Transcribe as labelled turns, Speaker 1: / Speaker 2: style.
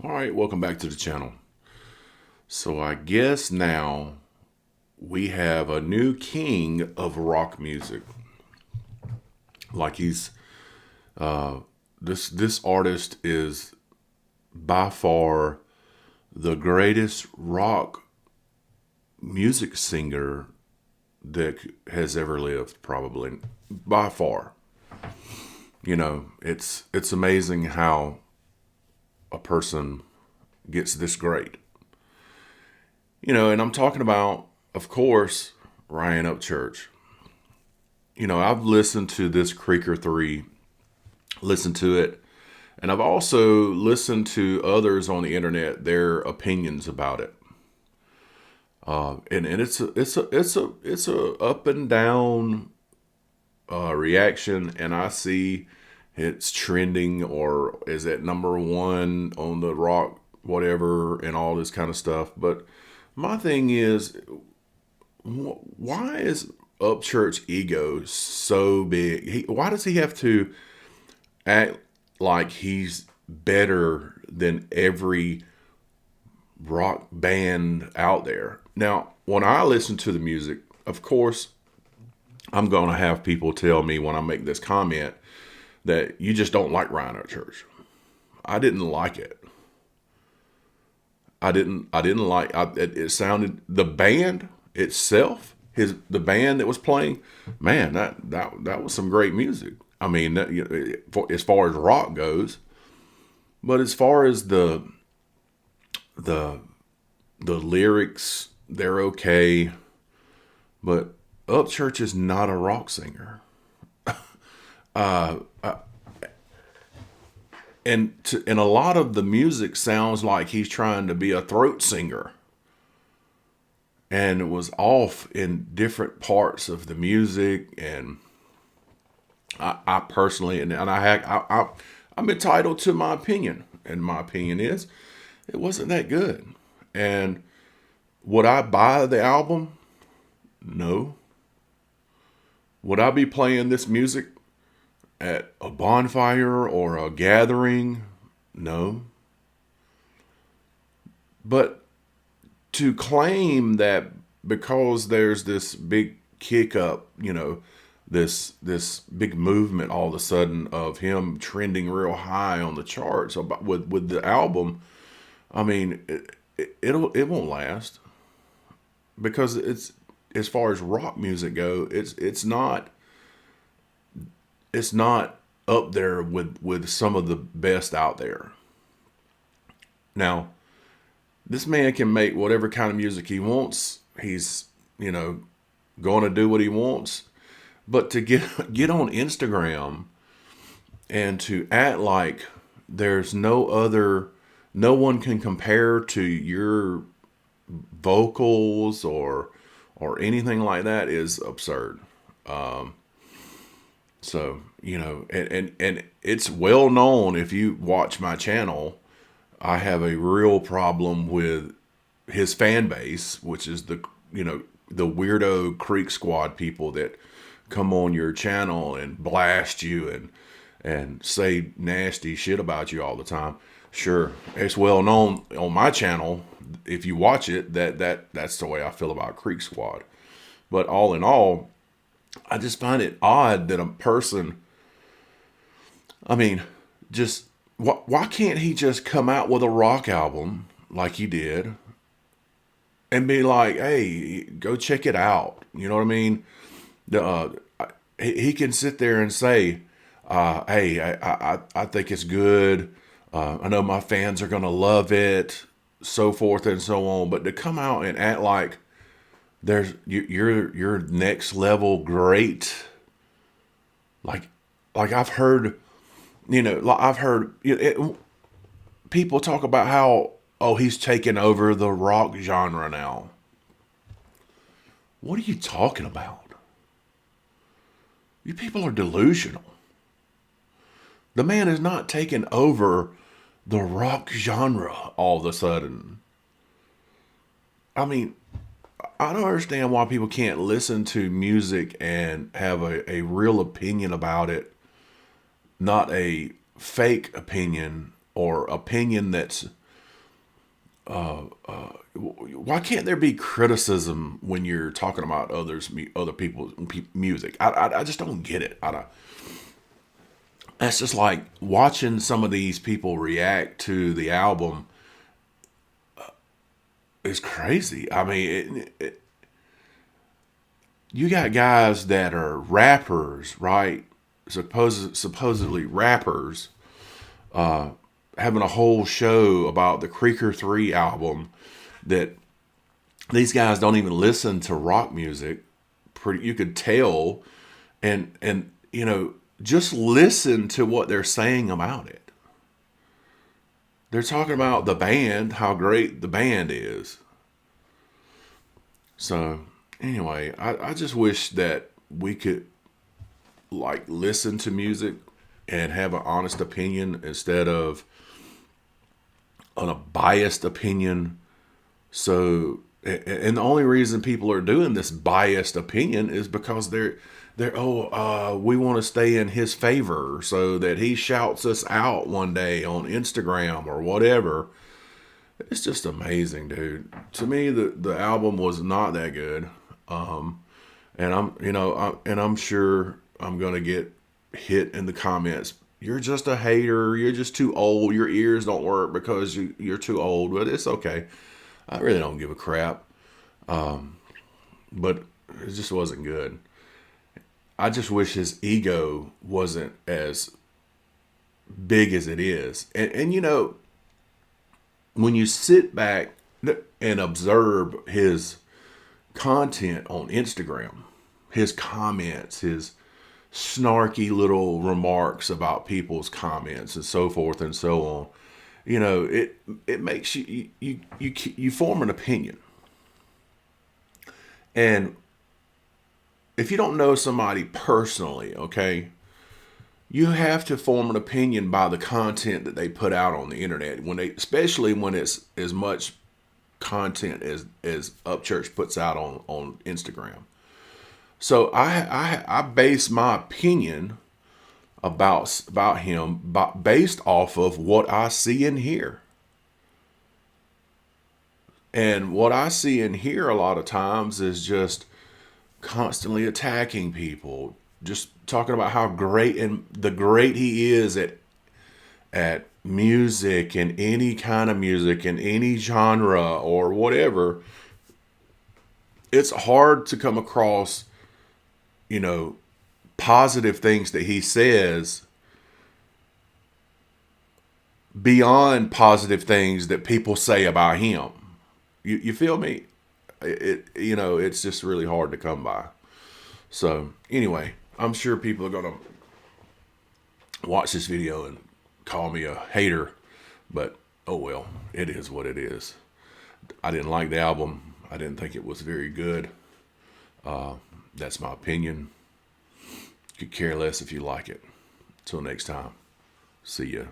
Speaker 1: All right, welcome back to the channel. So I guess now we have a new king of rock music. Like this artist is by far the greatest rock music singer that has ever lived, probably by far. It's amazing how a person gets this great. And I'm talking about, of course, Ryan Upchurch. I've listened to this Creaker 3, listened to it, and I've also listened to others on the internet, their opinions about it. And it's a up and down reaction, and I see it's trending or is at number one on the rock whatever and all this kind of stuff. But my thing is, why is Upchurch ego so big? Why does he have to act like he's better than every rock band out there? Now, when I listen to the music, of course, I'm going to have people tell me when I make this comment that you just don't like Ryan Upchurch. I didn't like it. I didn't like it sounded, the band itself, the band that was playing, man, that was some great music. I mean, as far as rock goes, but as far as the the lyrics, they're okay, but Upchurch is not a rock singer. And a lot of the music sounds like he's trying to be a throat singer, and it was off in different parts of the music. And I personally, I'm entitled to my opinion, and my opinion is it wasn't that good. And would I buy the album? No. Would I be playing this music at a bonfire or a gathering? No. But to claim that because there's this big kick up, this big movement all of a sudden of him trending real high on the charts with the album, I mean, it won't last, because it's, as far as rock music go, it's not up there with some of the best out there. Now, this man can make whatever kind of music he wants. He's, going to do what he wants. But to get on Instagram and to act like there's no one can compare to your vocals or anything like that is absurd. So, and it's well known, if you watch my channel, I have a real problem with his fan base, which is the weirdo Creek Squad people that come on your channel and blast you and say nasty shit about you all the time. Sure, it's well known on my channel, if you watch it, that's the way I feel about Creek Squad. But all in all, I just find it odd that a person, I mean, just why can't he just come out with a rock album like he did and be like, hey, go check it out? You know what I mean? He can sit there and say, hey, I think it's good. I know my fans are going to love it, so forth and so on. But to come out and act like you're next level great, like I've heard, people talk about how, oh, he's taken over the rock genre now. What are you talking about? You people are delusional. The man is not taking over the rock genre all of a sudden. I mean, I don't understand why people can't listen to music and have a real opinion about it, not a fake opinion or opinion that's why can't there be criticism when you're talking about other people's music? I just don't get it. I don't. That's just like watching some of these people react to the album is crazy. I mean, you got guys that are rappers, right? Supposedly rappers, having a whole show about the Creaker 3 album that these guys don't even listen to rock music. You could tell, and just listen to what they're saying about it. They're talking about the band, how great the band is. So anyway, I just wish that we could like listen to music and have an honest opinion instead of a biased opinion. So, and the only reason people are doing this biased opinion is because we want to stay in his favor so that he shouts us out one day on Instagram or whatever. It's just amazing, dude. To me, the album was not that good. And I'm sure I'm gonna get hit in the comments. You're just a hater. You're just too old. Your ears don't work because you're too old. But it's okay. I really don't give a crap. But it just wasn't good. I just wish his ego wasn't as big as it is. And when you sit back and observe his content on Instagram, his comments, his snarky little remarks about people's comments and so forth and so on, it makes you form an opinion. And if you don't know somebody personally, okay, you have to form an opinion by the content that they put out on the internet. Especially when it's as much content as Upchurch puts out on Instagram. So I base my opinion about him based off of what I see and hear. And what I see and hear a lot of times is just constantly attacking people, just talking about how great he is at music and any kind of music and any genre or whatever. It's hard to come across, positive things that he says beyond positive things that people say about him. You feel me? It's just really hard to come by. So anyway, I'm sure people are gonna watch this video and call me a hater, but oh well, it is what it is. I didn't like the album. I didn't think it was very good. That's my opinion. Could care less if you like it. Till next time, see ya.